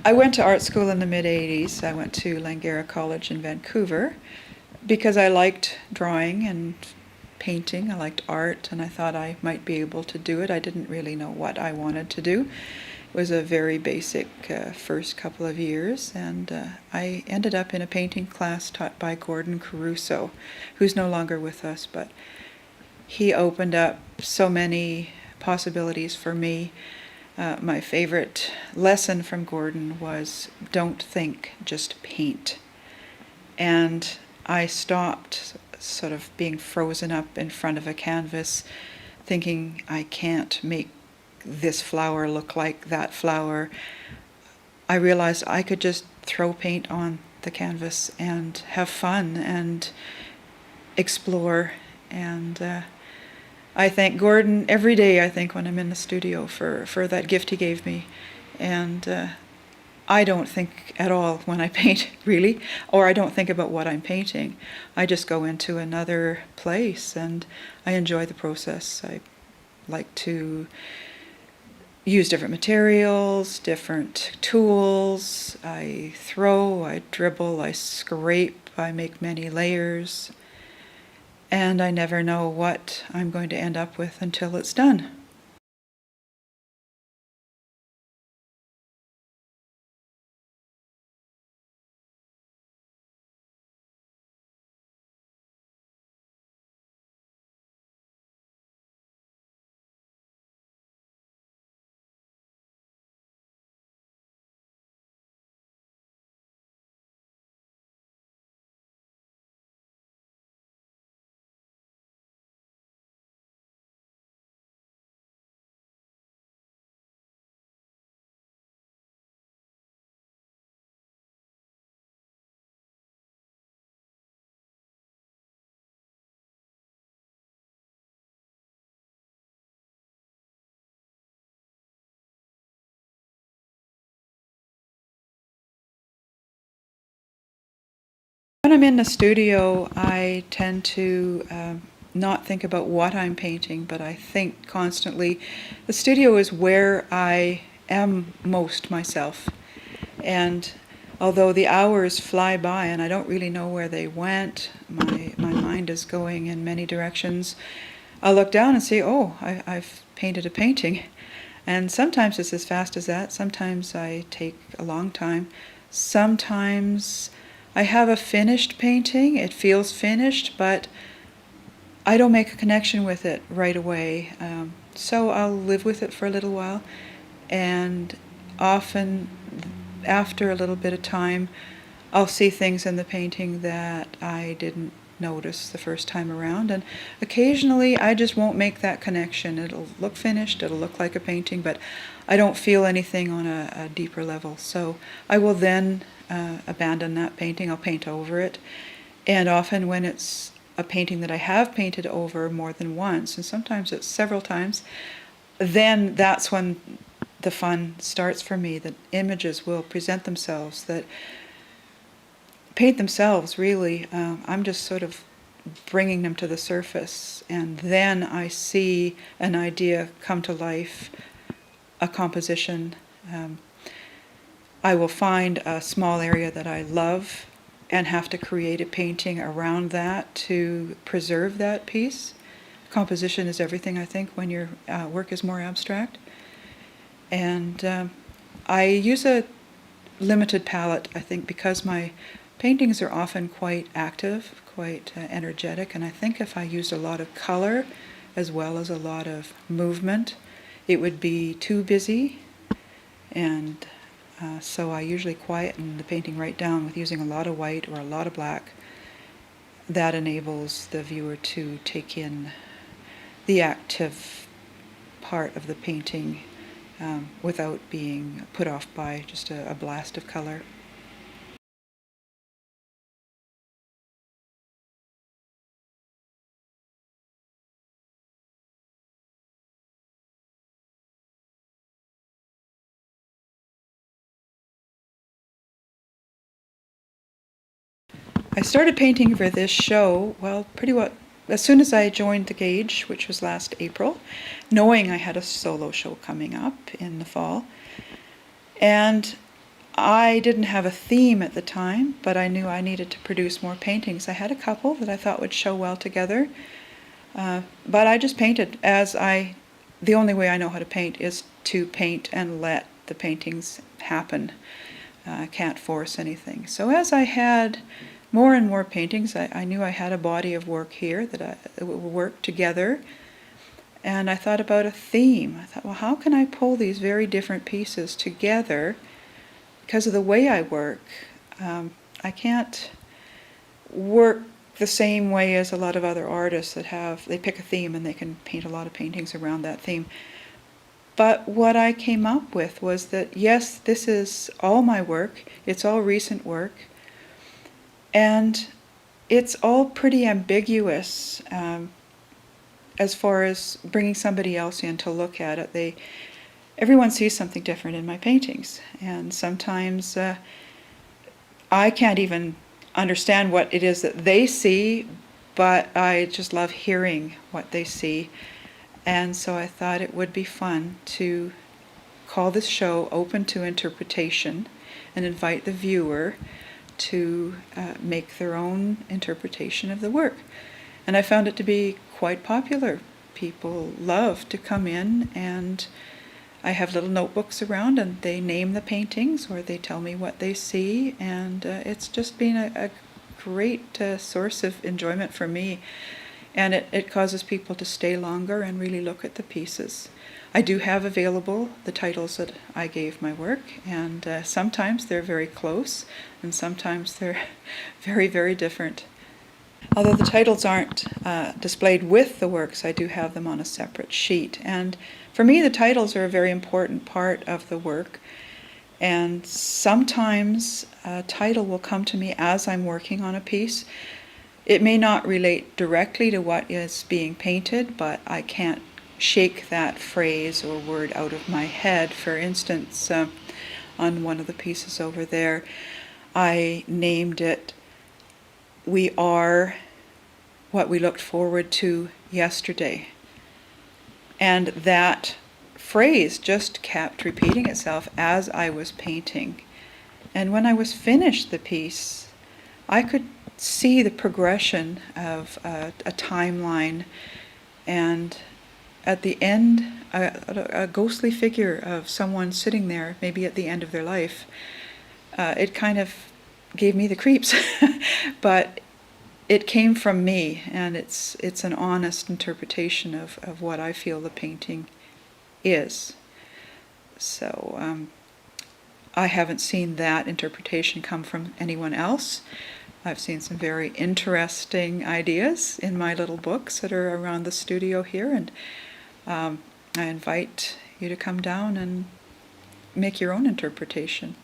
I went to art school in the mid-'80s. I went to Langara College in Vancouver because I liked drawing and painting. I liked art, and I thought I might be able to do it. I didn't really know what I wanted to do. It was a very basic first couple of years, and I ended up in a painting class taught by Gordon Caruso, who's no longer with us, but he opened up so many possibilities for me. My favorite lesson from Gordon was don't think, just paint. And I stopped sort of being frozen up in front of a canvas thinking I can't make this flower look like that flower. I realized I could just throw paint on the canvas and have fun and explore. And I thank Gordon every day, I think, when I'm in the studio for that gift he gave me. And I don't think at all when I paint, really, or I don't think about what I'm painting. I just go into another place and I enjoy the process. I like to use different materials, different tools. I throw, I dribble, I scrape, I make many layers. And I never know what I'm going to end up with until it's done. When I'm in the studio, I tend to not think about what I'm painting, but I think constantly. The studio is where I am most myself. And although the hours fly by and I don't really know where they went, my mind is going in many directions, I'll look down and say, oh, I've painted a painting. And sometimes it's as fast as that. Sometimes I take a long time. Sometimes I have a finished painting. It feels finished, but I don't make a connection with it right away. So I'll live with it for a little while. And often, after a little bit of time, I'll see things in the painting that I didn't notice the first time around. And occasionally, I just won't make that connection. It'll look finished, it'll look like a painting, but I don't feel anything on a deeper level. So I will then abandon that painting. I'll paint over it. And often when it's a painting that I have painted over more than once, and sometimes it's several times, then that's when the fun starts for me. That images will present themselves, that paint themselves, really. I'm just sort of bringing them to the surface, and then I see an idea come to life, a composition. I will find a small area that I love and have to create a painting around that to preserve that piece. Composition is everything, I think, when your work is more abstract. And I use a limited palette, I think, because my paintings are often quite active, quite energetic, and I think if I used a lot of color as well as a lot of movement, it would be too busy. And so I usually quieten the painting right down with using a lot of white or a lot of black. That enables the viewer to take in the active part of the painting without being put off by just a blast of color. I started painting for this show, well, pretty well as soon as I joined the Gage, which was last April, knowing I had a solo show coming up in the fall. And I didn't have a theme at the time, but I knew I needed to produce more paintings. I had a couple that I thought would show well together, but I just painted the only way I know how to paint is to paint and let the paintings happen. I can't force anything. So as I had more and more paintings, I knew I had a body of work here that would work together. And I thought about a theme. I thought, well, how can I pull these very different pieces together? Because of the way I work, I can't work the same way as a lot of other artists they pick a theme and they can paint a lot of paintings around that theme. But what I came up with was that, yes, this is all my work, it's all recent work, and it's all pretty ambiguous as far as bringing somebody else in to look at it. Everyone sees something different in my paintings, and sometimes I can't even understand what it is that they see, but I just love hearing what they see. And so I thought it would be fun to call this show Open to Interpretation and invite the viewer to make their own interpretation of the work. And I found it to be quite popular. People love to come in, and I have little notebooks around and they name the paintings or they tell me what they see, and it's just been a great source of enjoyment for me. And it causes people to stay longer and really look at the pieces. I do have available the titles that I gave my work, and sometimes they're very close, and sometimes they're very, very different. Although the titles aren't displayed with the works, I do have them on a separate sheet. And for me, the titles are a very important part of the work. And sometimes a title will come to me as I'm working on a piece. It may not relate directly to what is being painted, but I can't shake that phrase or word out of my head. For instance, on one of the pieces over there, I named it, "We are what we looked forward to yesterday." And that phrase just kept repeating itself as I was painting. And when I was finished the piece, I could see the progression of a timeline, and at the end, a ghostly figure of someone sitting there, maybe at the end of their life. It kind of gave me the creeps, but it came from me, and it's an honest interpretation of what I feel the painting is. So I haven't seen that interpretation come from anyone else. I've seen some very interesting ideas in my little books that are around the studio here, and I invite you to come down and make your own interpretation.